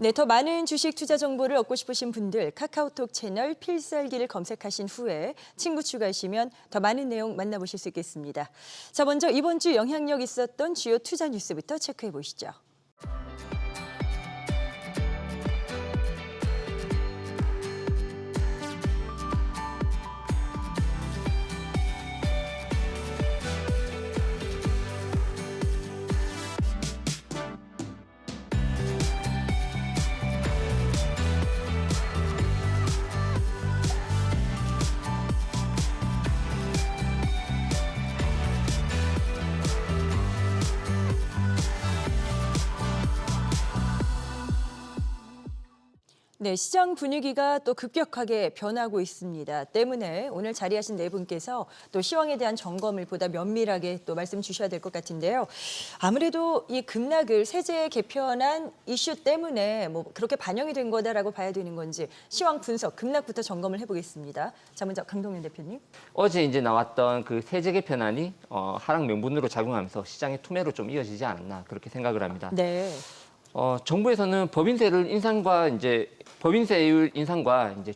네, 더 많은 주식 투자 정보를 얻고 싶으신 분들 카카오톡 채널 필살기를 검색하신 후에 친구 추가하시면 더 많은 내용 만나보실 수 있겠습니다. 자, 먼저 이번 주 영향력 있었던 주요 투자 뉴스부터 체크해 보시죠. 네, 시장 분위기가 또 급격하게 변하고 있습니다. 때문에 오늘 자리하신 네 분께서 또 시황에 대한 점검을 보다 면밀하게 또 말씀 주셔야 될 것 같은데요. 아무래도 이 급락을 세제 개편안 이슈 때문에 뭐 그렇게 반영이 된 거다라고 봐야 되는 건지 시황 분석, 급락부터 점검을 해보겠습니다. 자, 먼저 강동윤 대표님. 어제 이제 나왔던 그 세제 개편안이 하락 명분으로 작용하면서 시장의 투매로 좀 이어지지 않았나 그렇게 생각을 합니다. 네. 정부에서는 법인세율 인상과 이제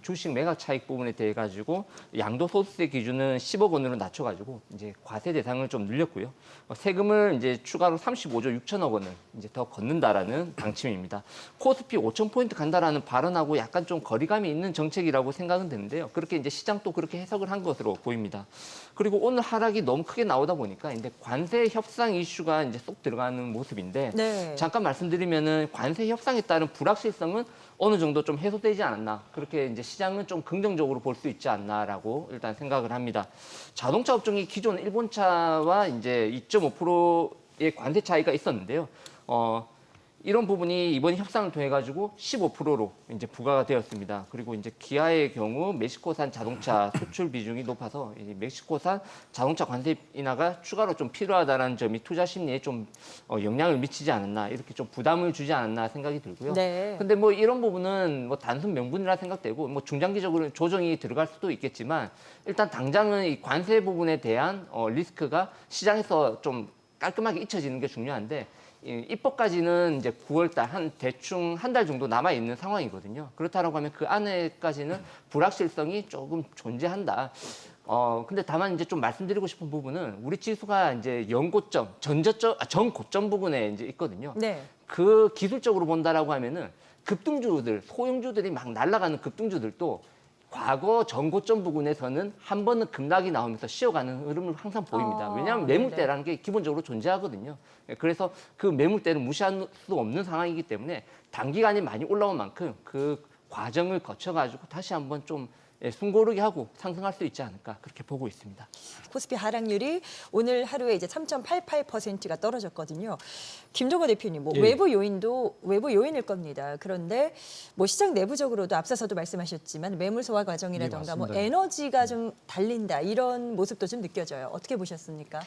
주식 매각 차익 부분에 대해 가지고 양도소득세 기준은 10억 원으로 낮춰가지고 이제 과세 대상을 좀 늘렸고요. 세금을 이제 추가로 35조 6천억 원을 이제 더 걷는다라는 방침입니다. 코스피 5천 포인트 간다라는 발언하고 약간 좀 거리감이 있는 정책이라고 생각은 되는데요. 그렇게 이제 시장도 그렇게 해석을 한 것으로 보입니다. 그리고 오늘 하락이 너무 크게 나오다 보니까 이제 관세 협상 이슈가 이제 쏙 들어가는 모습인데 네. 잠깐 말씀드리면은 관세 협상에 따른 불확실성은 어느 정도 좀 해소되지 않았나 그렇게 이제 시장은 좀 긍정적으로 볼 수 있지 않나라고 일단 생각을 합니다. 자동차 업종이 기존 일본차와 이제 2.5%의 관세 차이가 있었는데요. 이런 부분이 이번 협상을 통해 가지고 15%로 이제 부과가 되었습니다. 그리고 이제 기아의 경우 멕시코산 자동차 수출 비중이 높아서 이제 멕시코산 자동차 관세 인하가 추가로 좀 필요하다는 점이 투자 심리에 좀 영향을 미치지 않았나 이렇게 좀 부담을 주지 않았나 생각이 들고요. 네. 근데 뭐 이런 부분은 뭐 단순 명분이라 생각되고 뭐 중장기적으로 조정이 들어갈 수도 있겠지만 일단 당장은 이 관세 부분에 대한 리스크가 시장에서 좀 깔끔하게 잊혀지는 게 중요한데. 입법까지는 이제 9월달 대충 한 달 정도 남아 있는 상황이거든요. 그렇다라고 하면 그 안에까지는 불확실성이 조금 존재한다. 근데 다만 이제 좀 말씀드리고 싶은 부분은 우리 지수가 이제 연고점, 전고점 부분에 이제 있거든요. 네. 그 기술적으로 본다라고 하면은 급등주들, 소형주들이 막 날아가는 급등주들도 과거 전고점 부분에서는 한 번은 급락이 나오면서 쉬어가는 흐름을 항상 보입니다. 왜냐하면 매물대라는 게 기본적으로 존재하거든요. 그래서 그 매물대를 무시할 수 없는 상황이기 때문에 단기간에 많이 올라온 만큼 그 과정을 거쳐가지고 다시 한번 좀 숨고르게 하고 상승할 수 있지 않을까 그렇게 보고 있습니다. 코스피 하락률이 오늘 하루에 이제 3.88%가 떨어졌거든요. 김종호 대표님, 뭐 예. 외부 요인일 겁니다. 그런데 뭐 시장 내부적으로도 앞서서도 말씀하셨지만 매물 소화 과정이라던가 예, 뭐 맞습니다. 에너지가 좀 달린다 이런 모습도 좀 느껴져요. 어떻게 보셨습니까?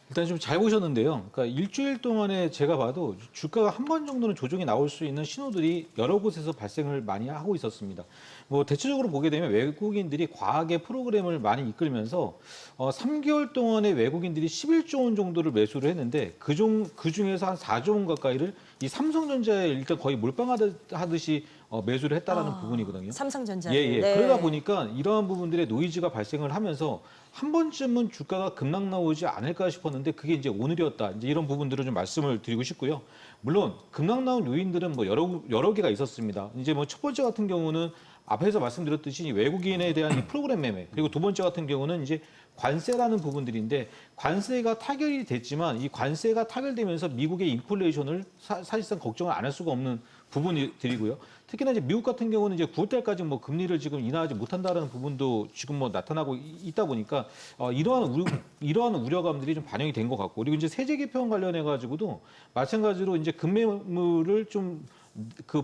일단 좀 잘 보셨는데요. 그러니까 일주일 동안에 제가 봐도 주가가 한 번 정도는 조정이 나올 수 있는 신호들이 여러 곳에서 발생을 많이 하고 있었습니다. 뭐 대체적으로 보게 되면 외국인들이 과하게 프로그램을 많이 이끌면서 3개월 동안에 외국인들이 11조 원 정도를 매수를 했는데 그 중에서 한 4조 원 가까이를 이 삼성전자에 일단 거의 몰빵하듯이 매수를 했다라는 부분이거든요. 삼성전자. 예. 네. 그러다 보니까 이러한 부분들의 노이즈가 발생을 하면서 한 번쯤은 주가가 급락 나오지 않을까 싶었는데 그게 이제 오늘이었다. 이제 이런 부분들을 좀 말씀을 드리고 싶고요. 물론 급락 나온 요인들은 뭐 여러 개가 있었습니다. 이제 뭐 첫 번째 같은 경우는 앞에서 말씀드렸듯이 외국인에 대한 이 프로그램 매매, 그리고 두 번째 같은 경우는 이제 관세라는 부분들인데 관세가 타결이 됐지만 이 관세가 타결되면서 미국의 인플레이션을 사실상 걱정을 안 할 수가 없는 부분들이고요. 특히나 이제 미국 같은 경우는 이제 9월달까지 뭐 금리를 지금 인하하지 못한다라는 부분도 지금 뭐 나타나고 있다 보니까 이러한 우려감들이 좀 반영이 된 것 같고, 그리고 이제 세제 개편 관련해 가지고도 마찬가지로 이제 급매물을 좀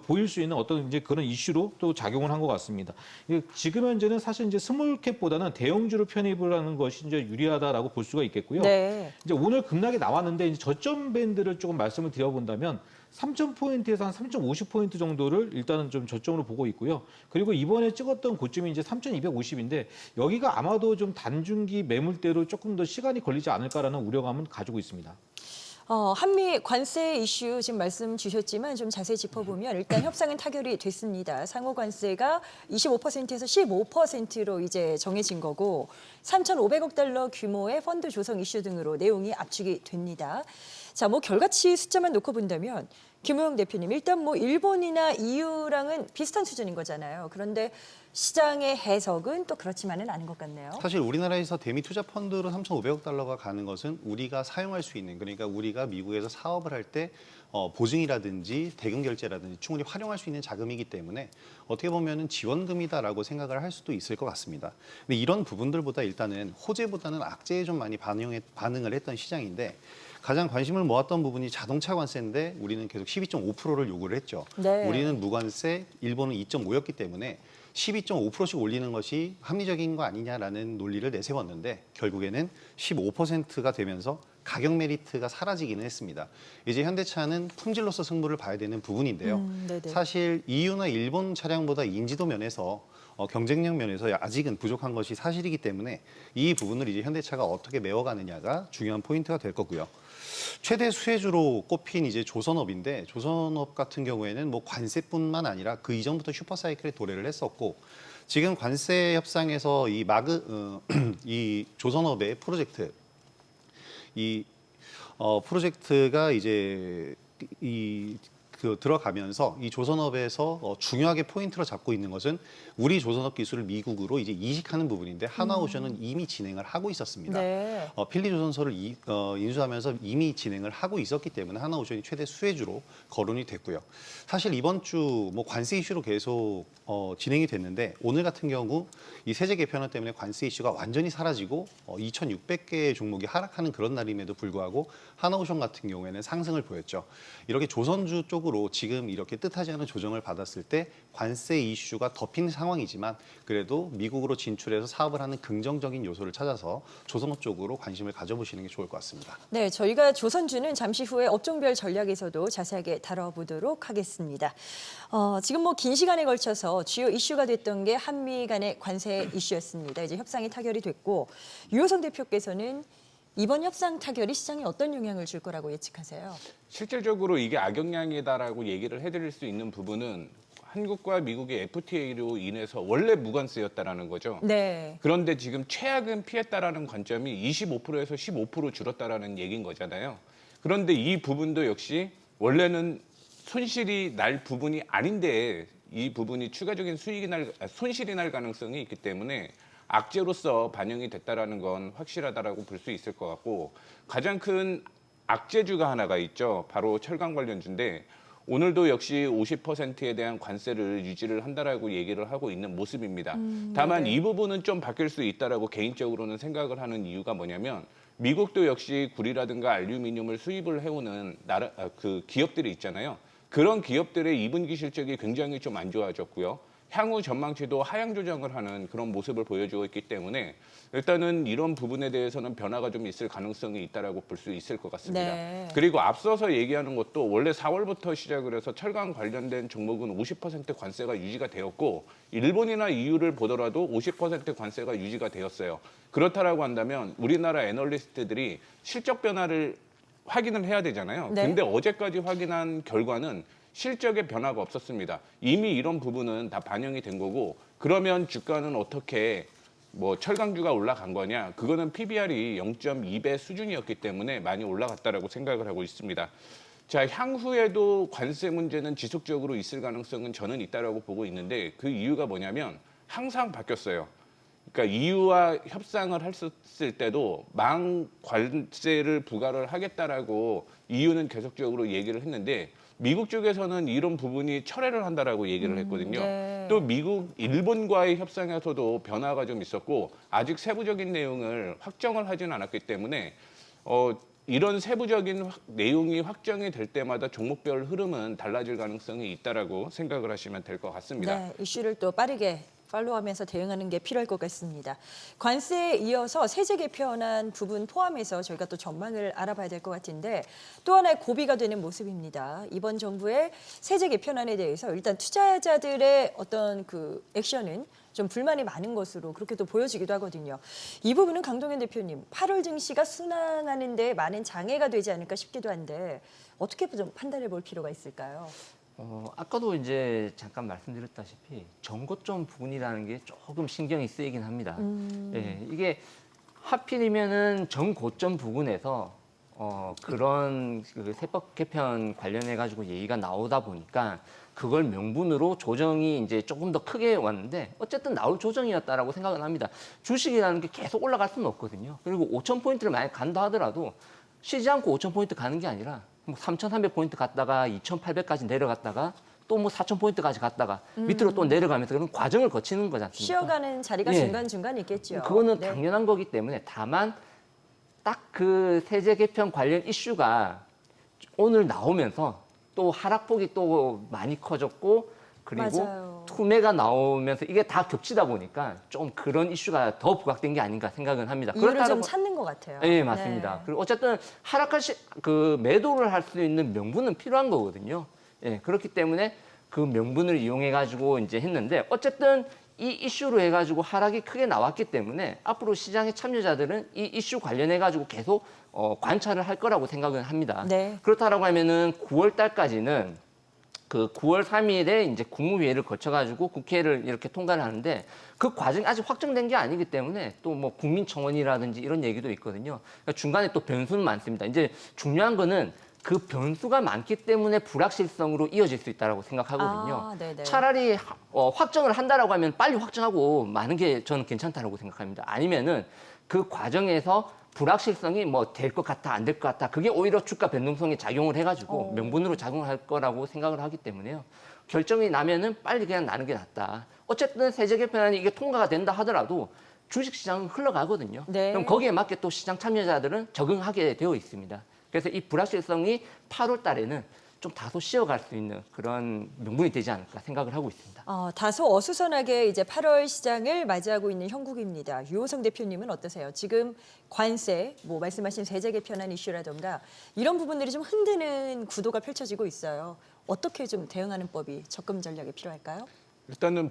보일 수 있는 어떤 이제 그런 이슈로 또 작용을 한 것 같습니다. 지금 현재는 사실 이제 스몰캡보다는 대형주로 편입을 하는 것이 이제 유리하다라고 볼 수가 있겠고요. 네. 이제 오늘 급락이 나왔는데 이제 저점 밴드를 조금 말씀을 드려본다면 3,000포인트에서 한 3,050포인트 정도를 일단은 좀 저점으로 보고 있고요. 그리고 이번에 찍었던 고점이 이제 3,250인데 여기가 아마도 좀 단중기 매물대로 조금 더 시간이 걸리지 않을까라는 우려감은 가지고 있습니다. 한미 관세 이슈 지금 말씀 주셨지만 좀 자세히 짚어보면 일단 협상은 타결이 됐습니다. 상호 관세가 25%에서 15%로 이제 정해진 거고 3,500억 달러 규모의 펀드 조성 이슈 등으로 내용이 압축이 됩니다. 자, 뭐 결과치 숫자만 놓고 본다면 김우영 대표님 일단 뭐 일본이나 EU랑은 비슷한 수준인 거잖아요. 그런데 시장의 해석은 또 그렇지만은 않은 것 같네요. 사실 우리나라에서 대미 투자 펀드로 3,500억 달러가 가는 것은 우리가 사용할 수 있는, 그러니까 우리가 미국에서 사업을 할 때 보증이라든지 대금 결제라든지 충분히 활용할 수 있는 자금이기 때문에 어떻게 보면은 지원금이다라고 생각을 할 수도 있을 것 같습니다. 근데 이런 부분들보다 일단은 호재보다는 악재에 좀 많이 반응을 했던 시장인데, 가장 관심을 모았던 부분이 자동차 관세인데 우리는 계속 12.5%를 요구를 했죠. 네. 우리는 무관세, 일본은 2.5였기 때문에 12.5%씩 올리는 것이 합리적인 거 아니냐라는 논리를 내세웠는데 결국에는 15%가 되면서 가격 메리트가 사라지기는 했습니다. 이제 현대차는 품질로서 승부를 봐야 되는 부분인데요. 네네. 사실 EU나 일본 차량보다 인지도 면에서 경쟁력 면에서 아직은 부족한 것이 사실이기 때문에 이 부분을 이제 현대차가 어떻게 메워가느냐가 중요한 포인트가 될 거고요. 최대 수혜주로 꼽힌 이제 조선업인데, 조선업 같은 경우에는 뭐 관세뿐만 아니라 그 이전부터 슈퍼사이클에 도래를 했었고, 지금 관세 협상에서 이 조선업의 프로젝트, 프로젝트가 이제 들어가면서 이 조선업에서 중요하게 포인트로 잡고 있는 것은 우리 조선업 기술을 미국으로 이제 이식하는 부분인데, 하나오션은 이미 진행을 하고 있었습니다. 네. 필리조선소를 인수하면서 이미 진행을 하고 있었기 때문에 하나오션이 최대 수혜주로 거론이 됐고요. 사실 이번 주 뭐 관세 이슈로 계속 진행이 됐는데, 오늘 같은 경우 이 세제 개편안 때문에 관세 이슈가 완전히 사라지고 2,600개의 종목이 하락하는 그런 날임에도 불구하고 하나오션 같은 경우에는 상승을 보였죠. 이렇게 조선주 쪽으로 지금 이렇게 뜻하지 않은 조정을 받았을 때 관세 이슈가 덮인 상황이지만 그래도 미국으로 진출해서 사업을 하는 긍정적인 요소를 찾아서 조선업 쪽으로 관심을 가져보시는 게 좋을 것 같습니다. 네, 저희가 조선주는 잠시 후에 업종별 전략에서도 자세하게 다뤄보도록 하겠습니다. 지금 뭐 긴 시간에 걸쳐서 주요 이슈가 됐던 게 한미 간의 관세 이슈였습니다. 이제 협상이 타결이 됐고, 유호성 대표께서는 이번 협상 타결이 시장에 어떤 영향을 줄 거라고 예측하세요? 실질적으로 이게 악영향이다라고 얘기를 해드릴 수 있는 부분은 한국과 미국의 FTA로 인해서 원래 무관세였다라는 거죠. 네. 그런데 지금 최악은 피했다라는 관점이 25%에서 15% 줄었다라는 얘기인 거잖아요. 그런데 이 부분도 역시 원래는 손실이 날 부분이 아닌데 이 부분이 추가적인 손실이 날 가능성이 있기 때문에 악재로서 반영이 됐다라는 건 확실하다라고 볼 수 있을 것 같고, 가장 큰 악재주가 하나가 있죠. 바로 철강 관련주인데 오늘도 역시 50%에 대한 관세를 유지를 한다라고 얘기를 하고 있는 모습입니다. 다만 네네. 이 부분은 좀 바뀔 수 있다라고 개인적으로는 생각을 하는 이유가 뭐냐면, 미국도 역시 구리라든가 알루미늄을 수입을 해오는 기업들이 있잖아요. 그런 기업들의 2분기 실적이 굉장히 좀 안 좋아졌고요. 향후 전망치도 하향 조정을 하는 그런 모습을 보여주고 있기 때문에 일단은 이런 부분에 대해서는 변화가 좀 있을 가능성이 있다라고 볼 수 있을 것 같습니다. 네. 그리고 앞서서 얘기하는 것도 원래 4월부터 시작을 해서 철강 관련된 종목은 50% 관세가 유지가 되었고, 일본이나 EU를 보더라도 50% 관세가 유지가 되었어요. 그렇다라고 한다면 우리나라 애널리스트들이 실적 변화를 확인을 해야 되잖아요. 네. 근데 어제까지 확인한 결과는 실적에 변화가 없었습니다. 이미 이런 부분은 다 반영이 된 거고, 그러면 주가는 어떻게 뭐 철강주가 올라간 거냐? 그거는 PBR이 0.2배 수준이었기 때문에 많이 올라갔다라고 생각을 하고 있습니다. 자, 향후에도 관세 문제는 지속적으로 있을 가능성은 저는 있다라고 보고 있는데, 그 이유가 뭐냐면 항상 바뀌었어요. 그러니까 EU와 협상을 했을 때도 관세를 부과를 하겠다라고 EU는 계속적으로 얘기를 했는데, 미국 쪽에서는 이런 부분이 철회를 한다라고 얘기를 했거든요. 네. 또 미국, 일본과의 협상에서도 변화가 좀 있었고, 아직 세부적인 내용을 확정을 하지는 않았기 때문에 이런 세부적인 내용이 확정이 될 때마다 종목별 흐름은 달라질 가능성이 있다라고 생각을 하시면 될 것 같습니다. 네, 이슈를 또 빠르게 팔로우하면서 대응하는 게 필요할 것 같습니다. 관세에 이어서 세제 개편안 부분 포함해서 저희가 또 전망을 알아봐야 될 것 같은데 또 하나의 고비가 되는 모습입니다. 이번 정부의 세제 개편안에 대해서 일단 투자자들의 어떤 그 액션은 좀 불만이 많은 것으로 그렇게 또 보여지기도 하거든요. 이 부분은 강동현 대표님, 8월 증시가 순항하는 데 많은 장애가 되지 않을까 싶기도 한데 어떻게 좀 판단해 볼 필요가 있을까요? 아까도 이제 잠깐 말씀드렸다시피 전고점 부분이라는 게 조금 신경이 쓰이긴 합니다. 예, 이게 하필이면은 전고점 부분에서 그런 그 세법 개편 관련해 가지고 얘기가 나오다 보니까 그걸 명분으로 조정이 이제 조금 더 크게 왔는데 어쨌든 나올 조정이었다라고 생각은 합니다. 주식이라는 게 계속 올라갈 수는 없거든요. 그리고 5,000포인트를 만약 간다 하더라도 쉬지 않고 5,000포인트 가는 게 아니라 뭐 3,300포인트 갔다가 2,800까지 내려갔다가 또 뭐 4,000포인트까지 갔다가 밑으로 또 내려가면서 그런 과정을 거치는 거지 않습니까? 쉬어가는 자리가 예. 중간중간 있겠죠. 그거는 네. 당연한 거기 때문에 다만 딱 그 세제 개편 관련 이슈가 오늘 나오면서 또 하락폭이 또 많이 커졌고 그리고 맞아요. 투매가 나오면서 이게 다 겹치다 보니까 좀 그런 이슈가 더 부각된 게 아닌가 생각은 합니다. 이유를 좀 그렇다고- 찾는 것 같아요. 예, 맞습니다. 네. 그리고 어쨌든 그 매도를 할 수 있는 명분은 필요한 거거든요. 예, 그렇기 때문에 그 명분을 이용해 가지고 이제 했는데 어쨌든 이 이슈로 해 가지고 하락이 크게 나왔기 때문에 앞으로 시장의 참여자들은 이 이슈 관련해 가지고 계속 관찰을 할 거라고 생각은 합니다. 네. 그렇다라고 하면은 9월 달까지는 그 9월 3일에 이제 국무회의를 거쳐가지고 국회를 이렇게 통과를 하는데 그 과정이 아직 확정된 게 아니기 때문에 또 뭐 국민청원이라든지 이런 얘기도 있거든요. 그러니까 중간에 또 변수는 많습니다. 이제 중요한 거는 그 변수가 많기 때문에 불확실성으로 이어질 수 있다고 생각하거든요. 아, 네네. 차라리 확정을 한다라고 하면 빨리 확정하고 마는 게 저는 괜찮다라고 생각합니다. 아니면은 그 과정에서 불확실성이 뭐 될 것 같아 안 될 것 같아 그게 오히려 주가 변동성에 작용을 해가지고 명분으로 작용할 거라고 생각을 하기 때문에요. 결정이 나면은 빨리 그냥 나는 게 낫다. 어쨌든 세제 개편안이 이게 통과가 된다 하더라도 주식시장은 흘러가거든요. 네. 그럼 거기에 맞게 또 시장 참여자들은 적응하게 되어 있습니다. 그래서 이 불확실성이 8월 달에는 좀 다소 쉬어갈 수 있는 그런 명분이 되지 않을까 생각을 하고 있습니다. 다소 어수선하게 이제 8월 시장을 맞이하고 있는 형국입니다. 유호성 대표님은 어떠세요? 지금 관세, 뭐 말씀하신 세제 개편안 이슈라던가 이런 부분들이 좀 흔드는 구도가 펼쳐지고 있어요. 어떻게 좀 대응하는 법이 접근 전략이 필요할까요? 일단은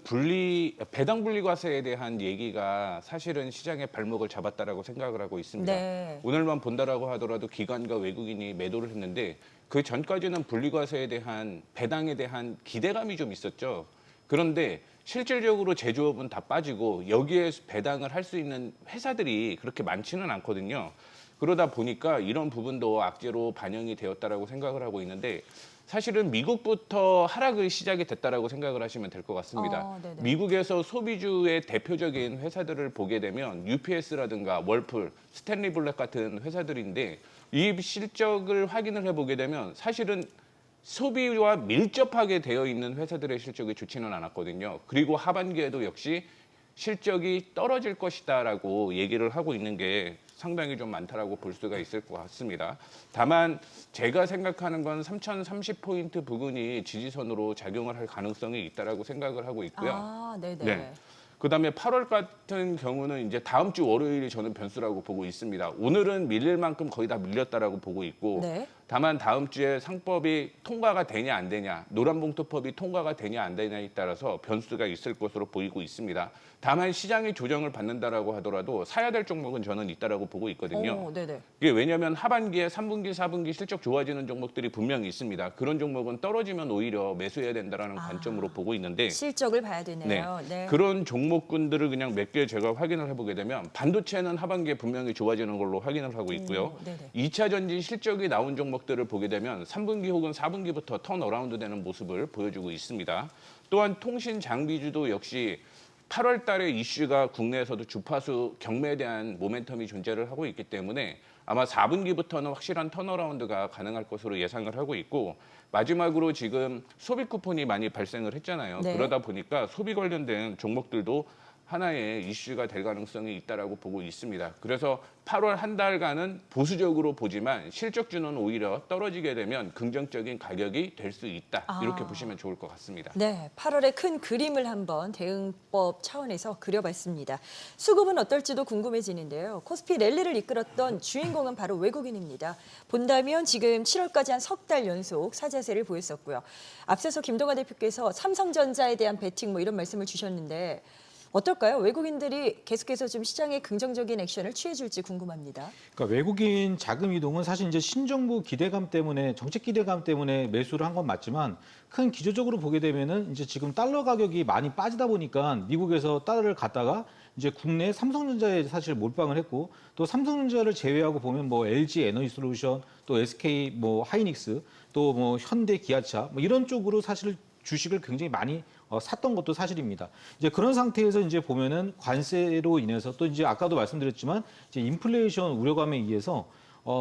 배당 분리과세에 대한 얘기가 사실은 시장의 발목을 잡았다라고 생각을 하고 있습니다. 네. 오늘만 본다라고 하더라도 기관과 외국인이 매도를 했는데 그 전까지는 분리과세에 대한 배당에 대한 기대감이 좀 있었죠. 그런데 실질적으로 제조업은 다 빠지고 여기에 배당을 할 수 있는 회사들이 그렇게 많지는 않거든요. 그러다 보니까 이런 부분도 악재로 반영이 되었다라고 생각을 하고 있는데 사실은 미국부터 하락의 시작이 됐다라고 생각을 하시면 될 것 같습니다. 네네. 미국에서 소비주의 대표적인 회사들을 보게 되면 UPS라든가 월풀, 스탠리 블랙 같은 회사들인데 이 실적을 확인을 해보게 되면 사실은 소비와 밀접하게 되어 있는 회사들의 실적이 좋지는 않았거든요. 그리고 하반기에도 역시 실적이 떨어질 것이다라고 얘기를 하고 있는 게 상당히 좀 많다라고 볼 수가 있을 것 같습니다. 다만 제가 생각하는 건 3,030포인트 부근이 지지선으로 작용을 할 가능성이 있다라고 생각을 하고 있고요. 네네. 네. 그다음에 8월 같은 경우는 이제 다음 주 월요일이 저는 변수라고 보고 있습니다. 오늘은 밀릴 만큼 거의 다 밀렸다라고 보고 있고 네. 다만 다음 주에 상법이 통과가 되냐 안 되냐, 노란봉투법이 통과가 되냐 안 되냐에 따라서 변수가 있을 것으로 보이고 있습니다. 다만 시장이 조정을 받는다라고 하더라도 사야 될 종목은 저는 있다라고 보고 있거든요. 네네. 이게 왜냐하면 하반기에 3분기, 4분기 실적 좋아지는 종목들이 분명히 있습니다. 그런 종목은 떨어지면 오히려 매수해야 된다라는 관점으로 보고 있는데 실적을 봐야 되네요. 네. 그런 종목군들을 그냥 몇 개 제가 확인을 해보게 되면 반도체는 하반기에 분명히 좋아지는 걸로 확인을 하고 있고요. 네네. 2차 전지 실적이 나온 종목들을 보게 되면 3분기 혹은 4분기부터 턴어라운드 되는 모습을 보여주고 있습니다. 또한 통신 장비주도 역시 8월 달에 이슈가 국내에서도 주파수 경매에 대한 모멘텀이 존재를 하고 있기 때문에 아마 4분기부터는 확실한 턴어라운드가 가능할 것으로 예상을 하고 있고 마지막으로 지금 소비 쿠폰이 많이 발생을 했잖아요. 네. 그러다 보니까 소비 관련된 종목들도 하나의 이슈가 될 가능성이 있다라고 보고 있습니다. 그래서 8월 한 달간은 보수적으로 보지만 실적주는 오히려 떨어지게 되면 긍정적인 가격이 될 수 있다. 이렇게 보시면 좋을 것 같습니다. 네, 8월의 큰 그림을 한번 대응법 차원에서 그려봤습니다. 수급은 어떨지도 궁금해지는데요. 코스피 랠리를 이끌었던 주인공은 바로 외국인입니다. 본다면 지금 7월까지 한 석 달 연속 사자세를 보였었고요. 앞서서 김동완 대표께서 삼성전자에 대한 베팅 뭐 이런 말씀을 주셨는데 어떨까요? 외국인들이 계속해서 좀 시장에 긍정적인 액션을 취해줄지 궁금합니다. 그러니까 외국인 자금 이동은 사실 이제 신정부 기대감 때문에 정책 기대감 때문에 매수를 한 건 맞지만 큰 기조적으로 보게 되면은 이제 지금 달러 가격이 많이 빠지다 보니까 미국에서 달러를 갖다가 이제 국내 삼성전자에 사실 몰빵을 했고 또 삼성전자를 제외하고 보면 뭐 LG 에너지솔루션 또 SK 뭐 하이닉스 또 뭐 현대 기아차 뭐 이런 쪽으로 사실 주식을 굉장히 많이 샀던 것도 사실입니다. 이제 그런 상태에서 이제 보면은 관세로 인해서 또 이제 아까도 말씀드렸지만 이제 인플레이션 우려감에 의해서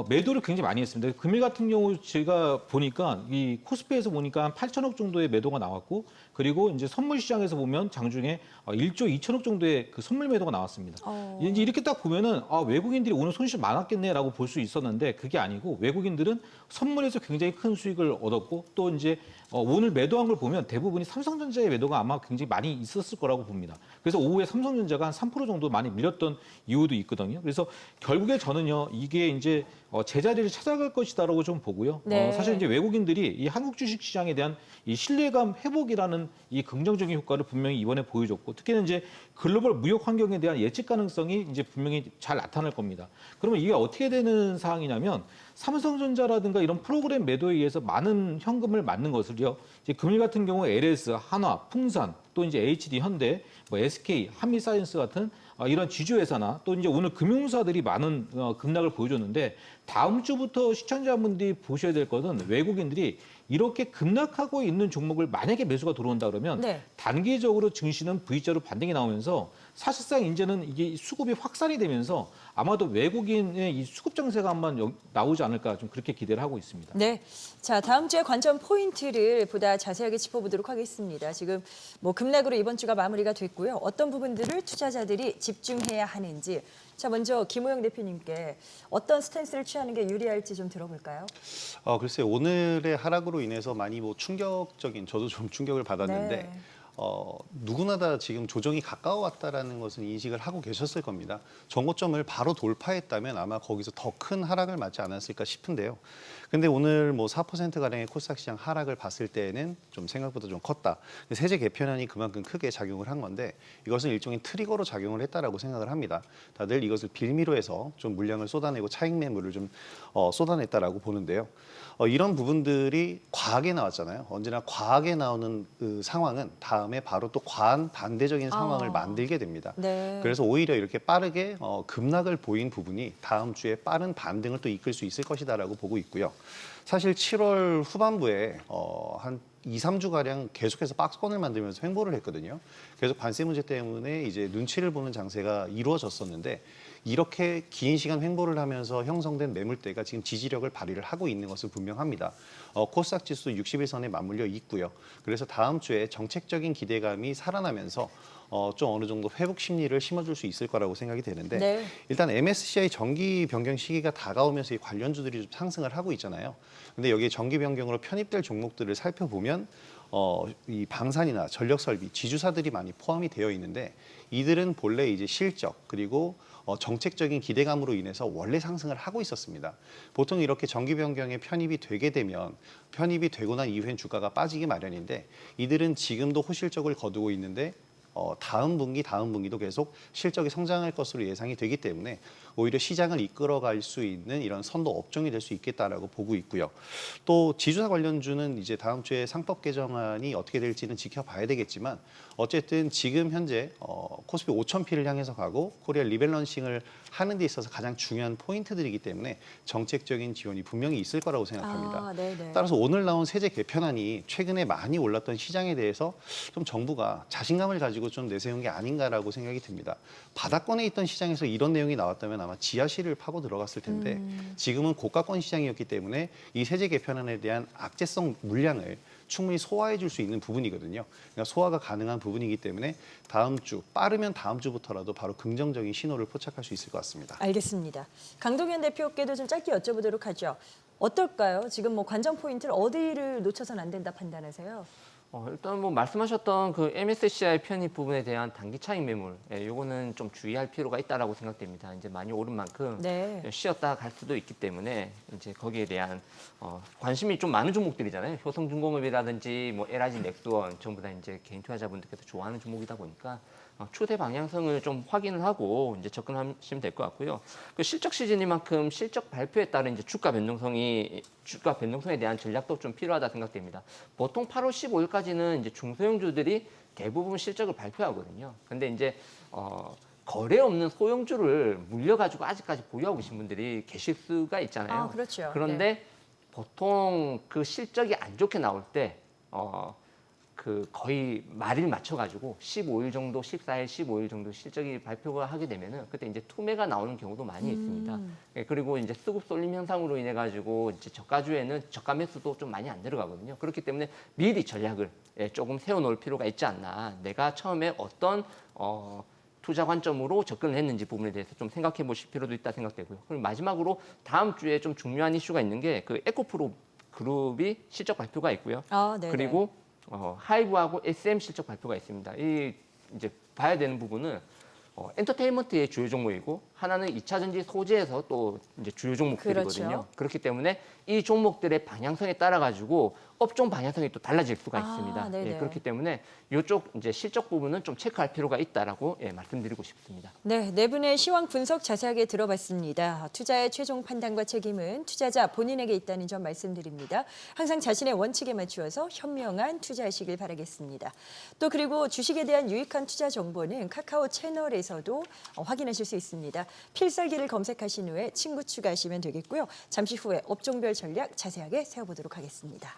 매도를 굉장히 많이 했습니다. 금일 같은 경우 제가 보니까 이 코스피에서 보니까 한 8천억 정도의 매도가 나왔고 그리고 이제 선물 시장에서 보면 장중에 1조 2천억 정도의 그 선물 매도가 나왔습니다. 이제 이렇게 딱 보면은 외국인들이 오늘 손실 많았겠네라고 볼 수 있었는데 그게 아니고 외국인들은 선물에서 굉장히 큰 수익을 얻었고 또 이제 오늘 매도한 걸 보면 대부분이 삼성전자의 매도가 아마 굉장히 많이 있었을 거라고 봅니다. 그래서 오후에 삼성전자가 한 3% 정도 많이 밀렸던 이유도 있거든요. 그래서 결국에 저는요 이게 이제 제자리를 찾아갈 것이다라고 좀 보고요. 네. 사실 이제 외국인들이 이 한국 주식 시장에 대한 이 신뢰감 회복이라는 이 긍정적인 효과를 분명히 이번에 보여줬고 특히나 이제 글로벌 무역 환경에 대한 예측 가능성이 이제 분명히 잘 나타날 겁니다. 그러면 이게 어떻게 되는 상황이냐면 삼성전자라든가 이런 프로그램 매도에 의해서 많은 현금을 맞는 것을요. 이제 금일 같은 경우 LS, 한화, 풍산, 또 이제 HD, 현대, 뭐 SK, 한미사이언스 같은 이런 지주회사나 또 이제 오늘 금융사들이 많은 급락을 보여줬는데 다음 주부터 시청자분들이 보셔야 될 것은 외국인들이 이렇게 급락하고 있는 종목을 만약에 매수가 들어온다 그러면 네. 단기적으로 증시는 V자로 반등이 나오면서 사실상 이제는 이게 수급이 확산이 되면서 아마도 외국인의 이 수급 장세가 한번 나오지 않을까 좀 그렇게 기대를 하고 있습니다. 네, 자 다음 주에 관점 포인트를 보다 자세하게 짚어보도록 하겠습니다. 지금 뭐 급락으로 이번 주가 마무리가 됐고요. 어떤 부분들을 투자자들이 집중해야 하는지. 자 먼저 김호영 대표님께 어떤 스탠스를 취하는 게 유리할지 좀 들어볼까요? 글쎄요. 오늘의 하락으로 인해서 많이 뭐 충격적인 저도 좀 충격을 받았는데 네. 누구나 다 지금 조정이 가까워왔다라는 것은 인식을 하고 계셨을 겁니다. 정고점을 바로 돌파했다면 아마 거기서 더 큰 하락을 맞지 않았을까 싶은데요. 근데 오늘 뭐 4%가량의 코스닥 시장 하락을 봤을 때는 좀 생각보다 좀 컸다. 세제 개편안이 그만큼 크게 작용을 한 건데 이것은 일종의 트리거로 작용을 했다라고 생각을 합니다. 다들 이것을 빌미로 해서 좀 물량을 쏟아내고 차익 매물을 좀 쏟아냈다라고 보는데요. 이런 부분들이 과하게 나왔잖아요. 언제나 과하게 나오는 그 상황은 다음에 바로 또 과한 반대적인 상황을 만들게 됩니다. 네. 그래서 오히려 이렇게 빠르게 급락을 보인 부분이 다음 주에 빠른 반등을 또 이끌 수 있을 것이다라고 보고 있고요. 사실 7월 후반부에 한 2, 3주가량 계속해서 박스권을 만들면서 횡보를 했거든요. 계속 관세 문제 때문에 이제 눈치를 보는 장세가 이루어졌었는데 이렇게 긴 시간 횡보를 하면서 형성된 매물대가 지금 지지력을 발휘를 하고 있는 것은 분명합니다. 코스닥 지수 60일선에 맞물려 있고요. 그래서 다음 주에 정책적인 기대감이 살아나면서 좀 어느 정도 회복 심리를 심어줄 수 있을 거라고 생각이 되는데 네. 일단 MSCI 정기 변경 시기가 다가오면서 이 관련주들이 좀 상승을 하고 있잖아요. 근데 여기에 정기 변경으로 편입될 종목들을 살펴보면 이 방산이나 전력 설비, 지주사들이 많이 포함이 되어 있는데 이들은 본래 이제 실적 그리고 정책적인 기대감으로 인해서 원래 상승을 하고 있었습니다. 보통 이렇게 정기 변경에 편입이 되게 되면 편입이 되고 난 이후엔 주가가 빠지기 마련인데 이들은 지금도 호실적을 거두고 있는데 다음 분기도 계속 실적이 성장할 것으로 예상이 되기 때문에 오히려 시장을 이끌어갈 수 있는 이런 선도 업종이 될 수 있겠다라고 보고 있고요. 또 지주사 관련주는 이제 다음 주에 상법 개정안이 어떻게 될지는 지켜봐야 되겠지만 어쨌든 지금 현재 코스피 5,000피를 향해서 가고 코리아 리밸런싱을 하는 데 있어서 가장 중요한 포인트들이기 때문에 정책적인 지원이 분명히 있을 거라고 생각합니다. 네네. 따라서 오늘 나온 세제 개편안이 최근에 많이 올랐던 시장에 대해서 좀 정부가 자신감을 가지고 좀 내세운 게 아닌가라고 생각이 듭니다. 바닥권에 있던 시장에서 이런 내용이 나왔다면 아마 지하실을 파고 들어갔을 텐데 지금은 고가권 시장이었기 때문에 이 세제 개편안에 대한 악재성 물량을 충분히 소화해 줄 수 있는 부분이거든요. 그러니까 소화가 가능한 부분이기 때문에 다음 주, 빠르면 다음 주부터라도 바로 긍정적인 신호를 포착할 수 있을 것 같습니다. 알겠습니다. 강동현 대표께도 좀 짧게 여쭤보도록 하죠. 어떨까요? 지금 뭐 관전 포인트를 어디를 놓쳐서는 안 된다 판단하세요? 일단 뭐 말씀하셨던 그 MSCI 편입 부분에 대한 단기 차익 매물, 요거는 좀 주의할 필요가 있다라고 생각됩니다. 이제 많이 오른 만큼 네. 쉬었다 갈 수도 있기 때문에 이제 거기에 대한 관심이 좀 많은 종목들이잖아요. 효성중공업이라든지 뭐 LIG 넥스원 전부 다 이제 개인 투자자분들께서 좋아하는 종목이다 보니까 추세 방향성을 좀 확인을 하고 이제 접근하시면 될 것 같고요. 그 실적 시즌이만큼 실적 발표에 따른 이제 주가 변동성에 대한 전략도 좀 필요하다 생각됩니다. 보통 8월 15일까지는 이제 중소형주들이 대부분 실적을 발표하거든요. 근데 이제 거래 없는 소형주를 물려가지고 아직까지 보유하고 계신 분들이 계실 수가 있잖아요. 아, 그렇죠. 그런데 네. 보통 그 실적이 안 좋게 나올 때 그 거의 말일 맞춰가지고 15일 정도, 14일, 15일 정도 실적이 발표가 하게 되면은 그때 이제 투매가 나오는 경우도 많이 있습니다. 그리고 이제 수급 쏠림 현상으로 인해 가지고 이제 저가주에는 저가 매수도 좀 많이 안 들어가거든요. 그렇기 때문에 미리 전략을 조금 세워놓을 필요가 있지 않나. 내가 처음에 어떤 투자 관점으로 접근을 했는지 부분에 대해서 좀 생각해 보실 필요도 있다 생각되고요. 그리고 마지막으로 다음 주에 좀 중요한 이슈가 있는 게 그 에코프로 그룹이 실적 발표가 있고요. 아, 네네. 그리고 하이브하고 SM 실적 발표가 있습니다. 이 이제 봐야 되는 부분은 엔터테인먼트의 주요 종목이고 하나는 2차 전지 소재에서 또 이제 주요 종목들이거든요. 그렇죠. 그렇기 때문에 이 종목들의 방향성에 따라 가지고 업종 방향성이 또 달라질 수가 있습니다. 네네. 그렇기 때문에 이쪽 이제 실적 부분은 좀 체크할 필요가 있다라고 말씀드리고 싶습니다. 네, 네 분의 시황 분석 자세하게 들어봤습니다. 투자의 최종 판단과 책임은 투자자 본인에게 있다는 점 말씀드립니다. 항상 자신의 원칙에 맞추어서 현명한 투자하시길 바라겠습니다. 또 그리고 주식에 대한 유익한 투자 정보는 카카오 채널에서도 확인하실 수 있습니다. 필살기를 검색하신 후에 친구 추가하시면 되겠고요. 잠시 후에 업종별 전략 자세하게 세워보도록 하겠습니다.